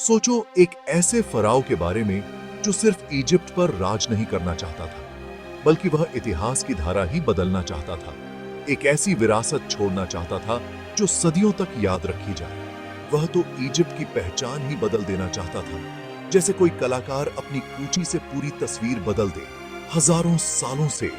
सोचो एक ऐसे फराओ के बारे में जो सिर्फ इजिप्ट पर राज नहीं करना चाहता था, बल्कि वह इतिहास की धारा ही बदलना चाहता था। एक ऐसी विरासत छोड़ना चाहता था जो सदियों तक याद रखी जाए। वह तो इजिप्ट की पहचान ही बदल देना चाहता था, जैसे कोई कलाकार अपनी कूची से पूरी तस्वीर बदल दे। हजारों सालों से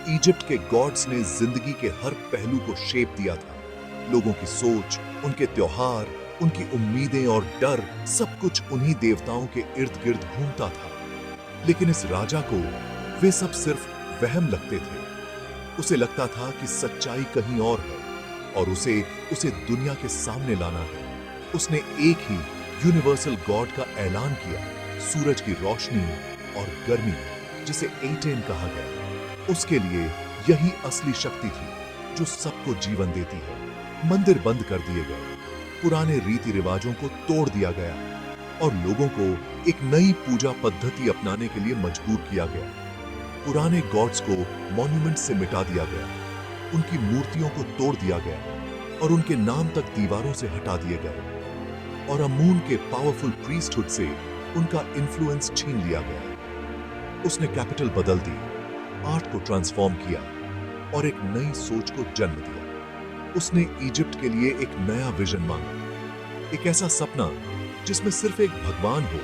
इजिप्ट के गॉड्स ने जिंदगी के हर पहलू को शेप दिया था। लोगों की सोच, उनके त्योहार, उनकी उम्मीदें और डर, सब कुछ उन्हीं देवताओं के इर्द गिर्द घूमता था। लेकिन इस राजा को वे सब सिर्फ वहम लगते थे। उसे लगता था कि सच्चाई कहीं और है और उसे दुनिया के सामने लाना है। उसने एक ही यूनिवर्सल गॉड का ऐलान किया, सूरज की रोशनी और गर्मी, जिसे एटेन कहा गया। उसके लिए यही असली शक्ति थी जो सबको जीवन देती है। मंदिर बंद कर दिए गए, पुराने रीति रिवाजों को तोड़ दिया गया और लोगों को एक नई पूजा पद्धति अपनाने के लिए मजबूर किया गया। पुराने गॉड्स को मॉन्यूमेंट से मिटा दिया गया, उनकी मूर्तियों को तोड़ दिया गया और उनके नाम तक दीवारों से हटा दिए गए। और अमून के पावरफुल प्रीस्टहुड से उनका इन्फ्लुएंस छीन लिया गया। उसने कैपिटल बदल दी, आर्ट को ट्रांसफॉर्म किया और एक नई सोच को जन्म दिया। उसने इजिप्ट के लिए एक नया विजन मांगा, एक ऐसा सपना जिसमें सिर्फ एक भगवान हो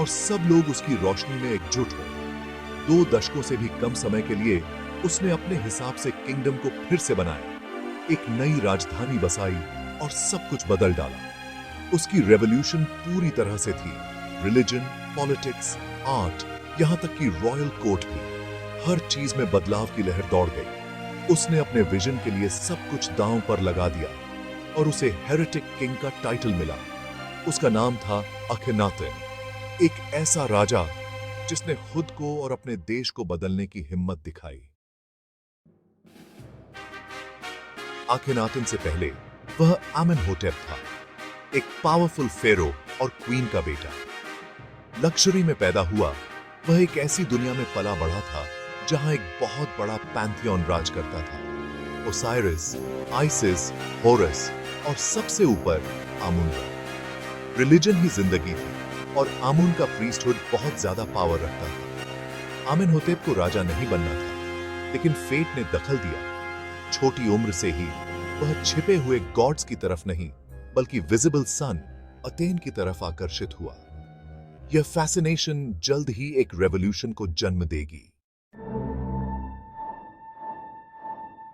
और सब लोग उसकी रोशनी में एकजुट हो। 2 दशकों से भी कम समय के लिए उसने अपने हिसाब से किंगडम को फिर से बनाया, एक नई राजधानी बसाई और सब कुछ बदल डाला। उसकी रेवोल्यूशन पूरी तरह से थी, रिलीजन, पॉलिटिक्स, आर्ट, यहां तक कि रॉयल कोर्ट भी। हर चीज में बदलाव की लहर दौड़ गई। उसने अपने विजन के लिए सब कुछ दांव पर लगा दिया और उसे हेरेटिक किंग का टाइटल मिला। उसका नाम था अखनातेन, एक ऐसा राजा जिसने खुद को और अपने देश को बदलने की हिम्मत दिखाई। अखनातेन से पहले वह आमेनहोटेप था, एक पावरफुल फेरो और क्वीन का बेटा। लग्जरी में पैदा हुआ, वह एक ऐसी दुनिया में पला बढ़ा था जहां एक बहुत बड़ा पैंथियन राज करता था, ओसाइरिस, आइसिस, होरस और सबसे ऊपर आमुन का। रिलीजन ही जिंदगी थी और आमुन का प्रीस्टहुड बहुत ज्यादा पावर रखता था। आमेनहोटेप को राजा नहीं बनना था, लेकिन फेट ने दखल दिया। छोटी उम्र से ही वह छिपे हुए गॉड्स की तरफ नहीं, बल्कि विजिबल सन अतेन की तरफ आकर्षित हुआ। यह फैसिनेशन जल्द ही एक रेवोल्यूशन को जन्म देगी।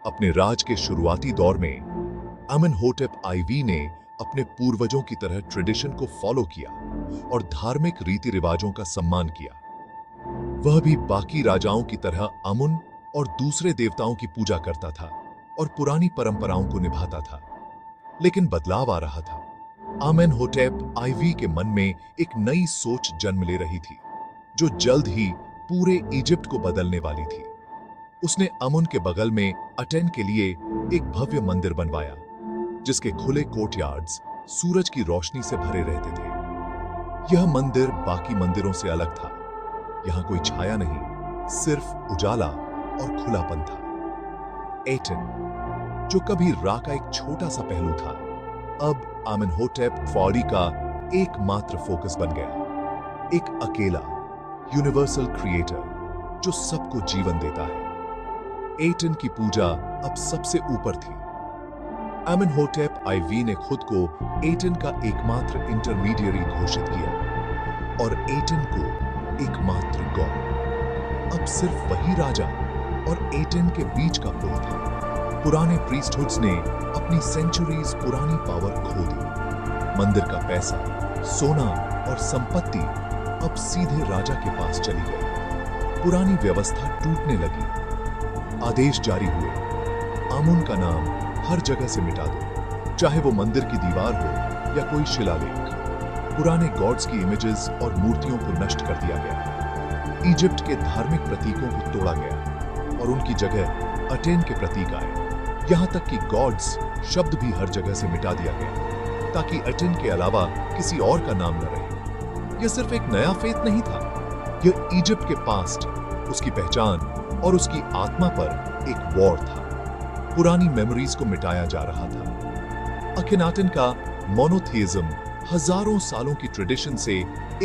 अपने राज के शुरुआती दौर में आमेनहोटेप आईवी ने अपने पूर्वजों की तरह ट्रेडिशन को फॉलो किया और धार्मिक रीति रिवाजों का सम्मान किया। वह भी बाकी राजाओं की तरह अमुन और दूसरे देवताओं की पूजा करता था और पुरानी परंपराओं को निभाता था। लेकिन बदलाव आ रहा था। आमेनहोटेप आईवी के मन में एक नई सोच जन्म ले रही थी, जो जल्द ही पूरे इजिप्ट को बदलने वाली थी। उसने अमुन के बगल में अटेन के लिए एक भव्य मंदिर बनवाया, जिसके खुले कोर्टयार्ड्स सूरज की रोशनी से भरे रहते थे। यह मंदिर बाकी मंदिरों से अलग था। यहां कोई छाया नहीं, सिर्फ उजाला और खुलापन था। एटेन, जो कभी रा का एक छोटा सा पहलू था, अब आमेनहोटेप फौरी का एकमात्र फोकस बन गया। एक अकेला यूनिवर्सल क्रिएटर जो सबको जीवन देता है। एटेन की पूजा अब सबसे ऊपर थी। आमेनहोटेप आईवी ने खुद को एटेन का एकमात्र इंटरमीडियरी घोषित किया और एटेन को एकमात्र गॉड। अब सिर्फ वही राजा और एटेन के बीच का पुल था। पुराने प्रीस्टहुड्स ने अपनी सेंचुरीज पुरानी पावर खो दी। मंदिर का पैसा, सोना और संपत्ति अब सीधे राजा के पास चली गई। पुरानी व्यवस्था टूटने लगी। आदेश जारी हुए, आमुन का नाम हर जगह से मिटा दो, चाहे वो मंदिर की दीवार हो या कोई शिलालेख। पुराने गॉड्स की इमेजेस और मूर्तियों को नष्ट कर दिया गया। इजिप्ट के धार्मिक प्रतीकों को तोड़ा गया और उनकी जगह अटेन के प्रतीक आए। यहां तक कि गॉड्स शब्द भी हर जगह से मिटा दिया गया, ताकि अटेन के अलावा किसी और का नाम न रहे। यह सिर्फ एक नया फेथ नहीं था, यह इजिप्ट के पास्ट, उसकी पहचान और उसकी आत्मा पर एक वॉर था। पुरानी मेमोरीज को मिटाया जा रहा था। अखनातेन का मोनोथेइज्म हजारों सालों की ट्रेडिशन से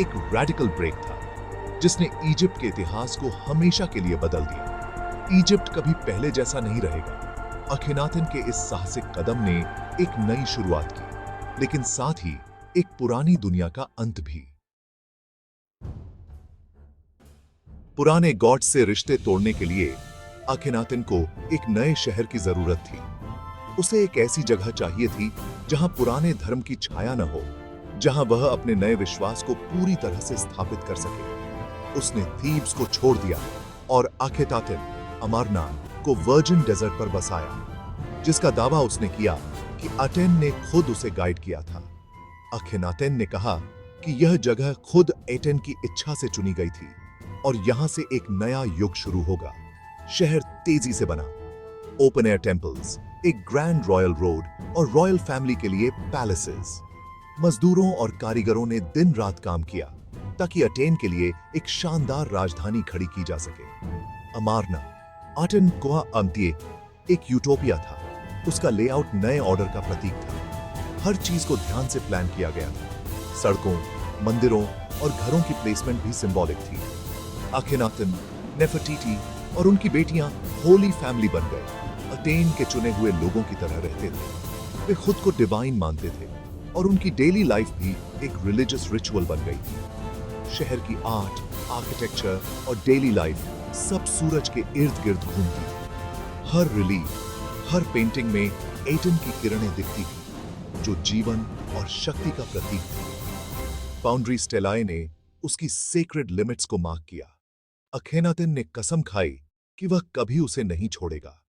एक रैडिकल ब्रेक था जिसने इजिप्ट के इतिहास को हमेशा के लिए बदल दिया। इजिप्ट कभी पहले जैसा नहीं रहेगा। अखिनातन के इस साहसिक कदम ने एक नई शुरुआत की, लेकिन साथ ही एक पुरानी दुनिया का अंत भी। पुराने गॉड्स से रिश्ते तोड़ने के लिए अखिनातन को एक नए शहर की जरूरत थी। उसे एक ऐसी जगह चाहिए थी जहां पुराने धर्म की छाया न हो, जहां वह अपने नए विश्वास को पूरी तरह से स्थापित कर सके। उसने थीब्स को छोड़ दिया और अखिनातन अमारना को वर्जिन डेजर्ट पर बसाया, जिसका दावा उसने किया कि अटेन ने खुद उसे गाइड किया था। अखिनातन ने कहा कि यह जगह खुद एटेन की इच्छा से चुनी गई थी और यहां से एक नया युग शुरू होगा। शहर तेजी से बना। ओपन एयर टेम्पल्स, एक ग्रैंड रॉयल रोड और रॉयल फैमिली के लिए पैलेसेस। मजदूरों और कारीगरों ने दिन रात काम किया ताकि अटेन के लिए एक शानदार राजधानी खड़ी की जा सके। अमारना, अटेन कोआ अम्तिए, एक यूटोपिया था। उसका लेआउट नए ऑर्डर का प्रतीक था। हर चीज को ध्यान से प्लान किया गया था। सड़कों, मंदिरों और घरों की प्लेसमेंट भी सिंबॉलिक थी। अखिनातन, नेफरटीटी और उनकी बेटियां होली फैमिली बन गए। अटेन के चुने हुए लोगों की तरह रहते थे। वे खुद को डिवाइन मानते थे और उनकी डेली लाइफ भी एक रिलीजियस रिचुअल बन गई थी। शहर की आर्ट, आर्किटेक्चर और डेली लाइफ सब सूरज के इर्द गिर्द घूमती थी। हर रिलीफ, हर पेंटिंग में एटन की किरणें दिखती थी, जो जीवन और शक्ति का प्रतीक थी। बाउंड्री स्टेलाए ने उसकी सेक्रेड लिमिट्स को मार्क किया। अखिनातन ने कसम खाई कि वह कभी उसे नहीं छोड़ेगा।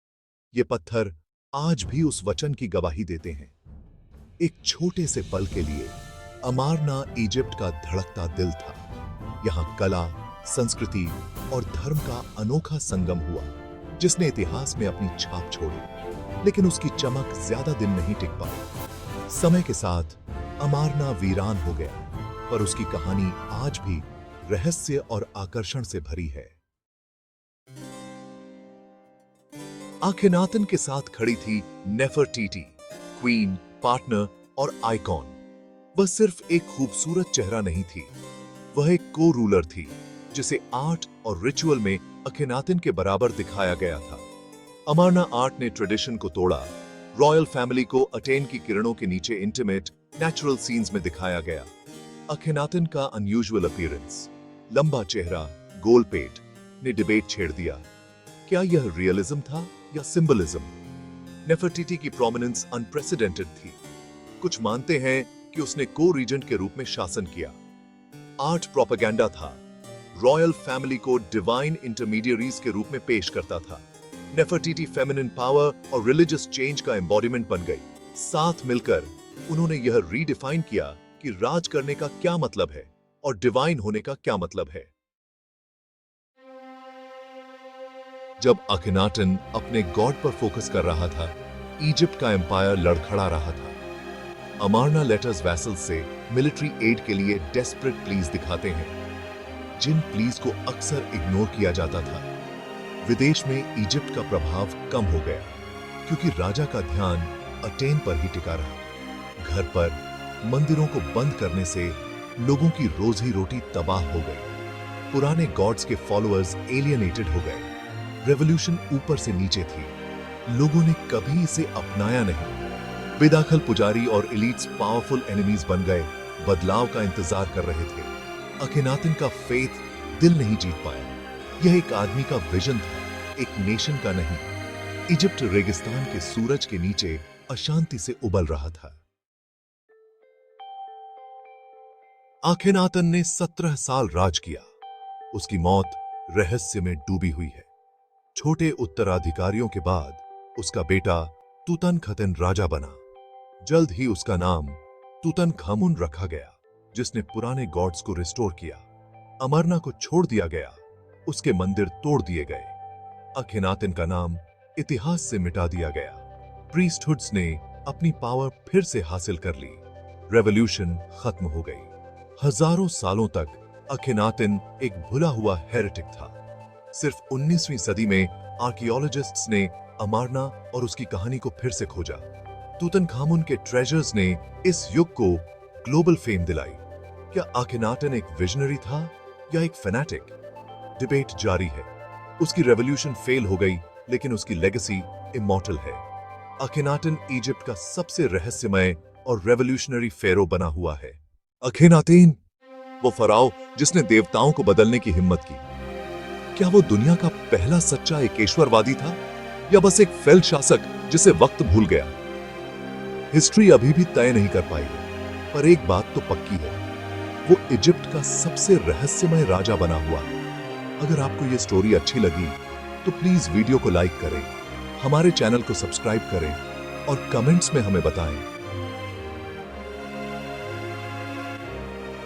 ये पत्थर आज भी उस वचन की गवाही देते हैं। एक छोटे से पल के लिए अमारना इजिप्ट का धड़कता दिल था। यहां कला, संस्कृति और धर्म का अनोखा संगम हुआ, जिसने इतिहास में अपनी छाप छोड़ी। लेकिन उसकी चमक ज्यादा दिन नहीं टिक पाई। समय के साथ अमारना वीरान हो गया, पर उसकी कहानी आज भी रहस्य और आकर्षण से भरी है। अखिनातन के साथ खड़ी थी नेफरटीटी, क्वीन, पार्टनर और आइकॉन। वह सिर्फ एक खूबसूरत चेहरा नहीं थी, वह एक को रूलर थी जिसे आर्ट और रिचुअल में अखिनातन के बराबर दिखाया गया था। अमारना आर्ट ने ट्रेडिशन को तोड़ा। रॉयल फैमिली को अटेन की किरणों के नीचे इंटीमेट, नेचुरल सीन्स में दिखाया गया। अखिनातन का अनयूजुअल अपीयरेंस, लंबा चेहरा, गोल पेट ने डिबेट छेड़ दिया। क्या यह रियलिज्म था या सिंबलिज्म? नेफरटीटी की प्रोमिनेंस अनप्रेसिडेंटेड थी। कुछ मानते हैं कि उसने को रीजेंट के रूप में शासन किया। आर्ट प्रोपेगेंडा था। रॉयल फैमिली को डिवाइन इंटरमीडियरीज के रूप में पेश करता था। नेफरटीटी फेमिनिन पावर और रिलीजियस चेंज का एम्बॉडीमेंट बन गई। साथ मिलकर उन्होंने यह रीडिफाइन किया कि राज करने का क्या मतलब है और डिवाइन होने का क्या मतलब है। जब अखिनाटन अपने गॉड पर फोकस कर रहा था, इजिप्ट का एम्पायर लड़खड़ा रहा था। अमारना लेटर्स वैसल्स से मिलिट्री एड के लिए डेस्परेट प्लीज दिखाते हैं, जिन प्लीज को अक्सर इग्नोर किया जाता था। विदेश में इजिप्ट का प्रभाव कम हो गया क्योंकि राजा का ध्यान अटेन पर ही टिका रहा। घर पर मंदिरों को बंद करने से लोगों की रोजी रोटी तबाह हो गई। पुराने गॉड्स के फॉलोअर्स एलियनेटेड हो गए। रेवोल्यूशन ऊपर से नीचे थी। लोगों ने कभी इसे अपनाया नहीं। बेदखल पुजारी और एलिट्स पावरफुल एनिमीज बन गए, बदलाव का इंतजार कर रहे थे। अखिनातन का फेथ दिल नहीं जीत पाया। यह एक आदमी का विजन था, एक नेशन का नहीं। इजिप्ट रेगिस्तान के सूरज के नीचे अशांति से उबल रहा था। अखिनातन ने 17 साल राज किया। उसकी मौत रहस्य में डूबी हुई है। छोटे उत्तराधिकारियों के बाद उसका बेटा तुतनखतन राजा बना। जल्द ही उसका नाम तुतनखामुन रखा गया, जिसने पुराने गॉड्स को रिस्टोर किया। अमरना को छोड़ दिया गया, उसके मंदिर तोड़ दिए गए। अखिनातन का नाम इतिहास से मिटा दिया गया। प्रीस्टहुड्स ने अपनी पावर फिर से हासिल कर ली। रेवोल्यूशन खत्म हो गई। हजारों सालों तक अखिनातन एक भुला हुआ हेरेटिक था। सिर्फ 19वीं सदी में आर्कियोलॉजिस्ट्स ने अमारना और उसकी कहानी को फिर से खोजा। तुतनखामुन के ट्रेजर्स ने इस युग को ग्लोबल फेम दिलाई। क्या अखिनाटन एक विजनरी था या एक फैनेटिक? डिबेट जारी है। उसकी रेवोल्यूशन फेल हो गई, लेकिन उसकी लेगेसी इमॉर्टल है। अखिनाटन इजिप्ट का सबसे रहस्यमय और रेवोल्यूशनरी फेरो बना हुआ है। अखिनातेन, वो फराओ जिसने देवताओं को बदलने की हिम्मत की। क्या वो दुनिया का पहला सच्चा एकेश्वरवादी था या बस एक फेल शासक जिसे वक्त भूल गया? हिस्ट्री अभी भी तय नहीं कर पाई, पर एक बात तो पक्की है, वो इजिप्ट का सबसे रहस्यमय राजा बना हुआ है। अगर आपको ये स्टोरी अच्छी लगी तो प्लीज वीडियो को लाइक करें, हमारे चैनल को सब्सक्राइब करें और कमेंट्स में हमें बताएं,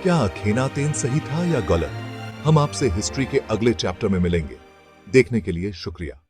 क्या अखीनातेन सही था या गलत? हम आपसे हिस्ट्री के अगले चैप्टर में मिलेंगे। देखने के लिए शुक्रिया।